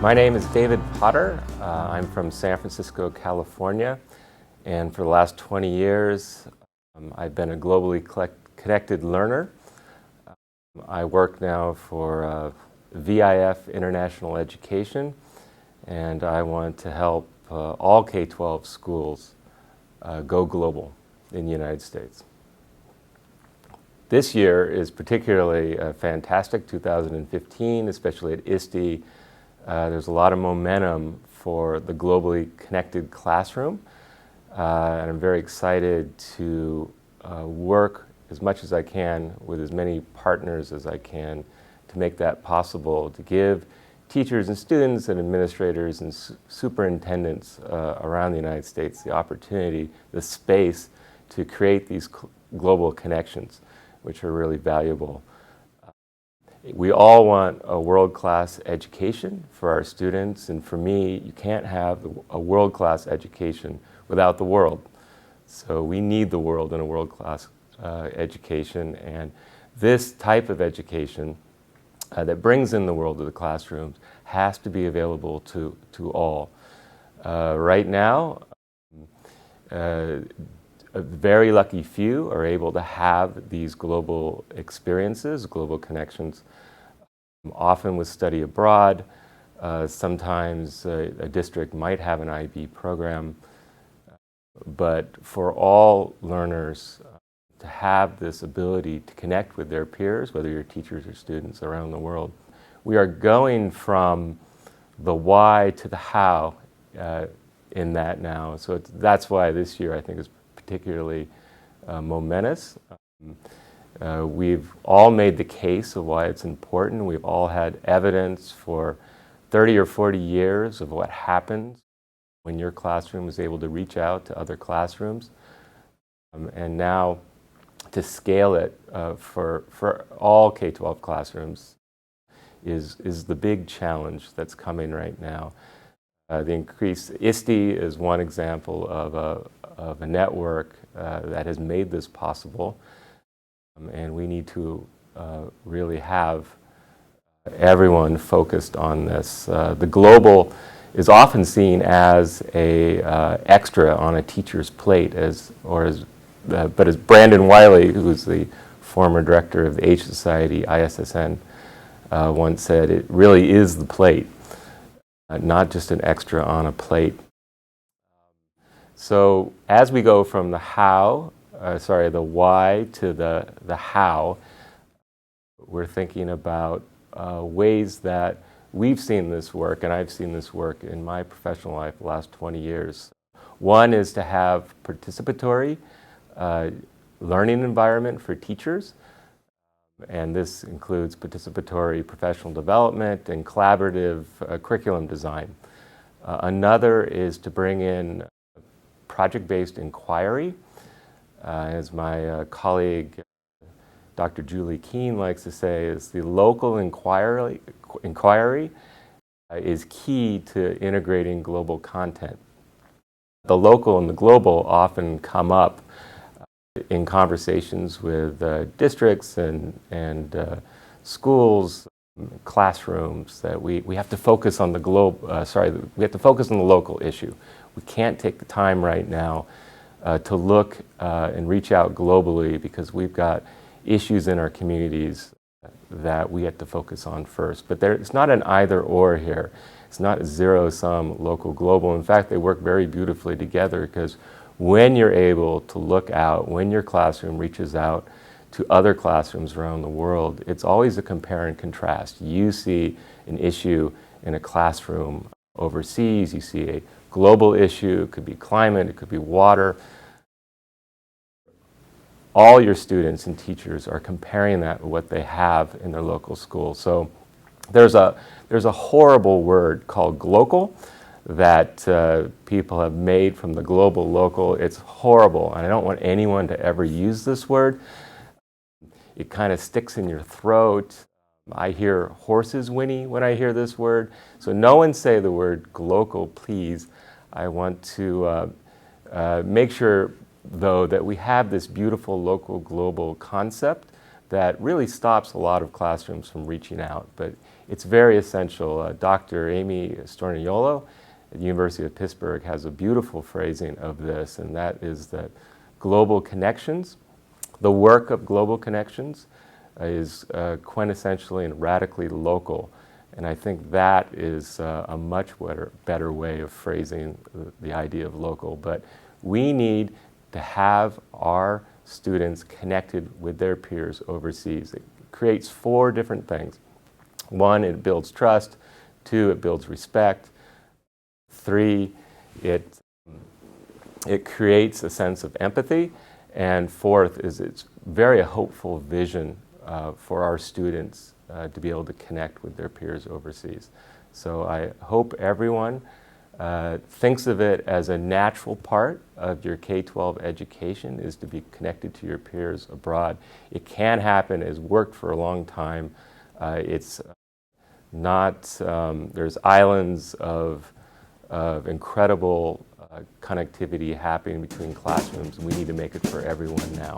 My name is David Potter. I'm from San Francisco, California, and for the last 20 years I've been a globally connected learner. I work now for VIF International Education, and I want to help all K-12 schools go global in the United States. This year is particularly fantastic, 2015, especially at ISTE. There's a lot of momentum for the globally connected classroom, and I'm very excited to work as much as I can with as many partners as I can to make that possible, to give teachers and students and administrators and superintendents around the United States the opportunity, the space to create these global connections, which are really valuable. We all want a world-class education for our students, and for me, you can't have a world-class education without the world. So we need the world in a world-class education, and this type of education that brings in the world to the classrooms has to be available to all. Right now, a very lucky few are able to have these global experiences, global connections, often with study abroad. Sometimes a district might have an IB program, but for all learners to have this ability to connect with their peers, whether you're teachers or students around the world, we are going from the why to the how in that now. So that's why this year I think is particularly momentous. We've all made the case of why it's important. We've all had evidence for 30 or 40 years of what happens when your classroom is able to reach out to other classrooms. And now to scale it for all K-12 classrooms is the big challenge that's coming right now. The increase, ISTE is one example of a network that has made this possible, and we need to really have everyone focused on this. The global is often seen as a extra on a teacher's plate, but as Brandon Wiley, who's the former director of the H Society, ISSN, once said, it really is the plate, not just an extra on a plate. So as we go from the why to the how, we're thinking about ways that we've seen this work, and I've seen this work in my professional life the last 20 years. One is to have participatory learning environment for teachers, and this includes participatory professional development and collaborative curriculum design. Another is to bring in project-based inquiry. As my colleague, Dr. Julie Keene likes to say, is the local inquiry is key to integrating global content. The local and the global often come up in conversations with districts and schools, classrooms, that we have to focus on the we have to focus on the local issue. We can't take the time right now to look and reach out globally, because we've got issues in our communities that we have to focus on first. But it's not an either or here. It's not a zero-sum local-global. In fact, they work very beautifully together, because when you're able to look out, when your classroom reaches out to other classrooms around the world, it's always a compare and contrast. You see an issue in a classroom overseas, you see a global issue, it could be climate, it could be water. All your students and teachers are comparing that with what they have in their local school. So there's a horrible word called glocal that people have made from the global local. It's horrible, and I don't want anyone to ever use this word. It kind of sticks in your throat. I hear horses whinny when I hear this word. So no one say the word glocal, please. I want to make sure, though, that we have this beautiful local global concept, that really stops a lot of classrooms from reaching out. But it's very essential. Dr. Amy Storniolo at the University of Pittsburgh has a beautiful phrasing of this, and that is that global connections, the work of global connections, is quintessentially and radically local. And I think that is a much better way of phrasing the idea of local. But we need to have our students connected with their peers overseas. It creates 4 different things. 1, it builds trust. 2, it builds respect. 3, it creates a sense of empathy. And 4th is it's very hopeful vision for our students to be able to connect with their peers overseas. So I hope everyone thinks of it as a natural part of your K-12 education is to be connected to your peers abroad. It can happen, it's worked for a long time. It's not, there's islands of incredible connectivity happening between classrooms. We need to make it for everyone now.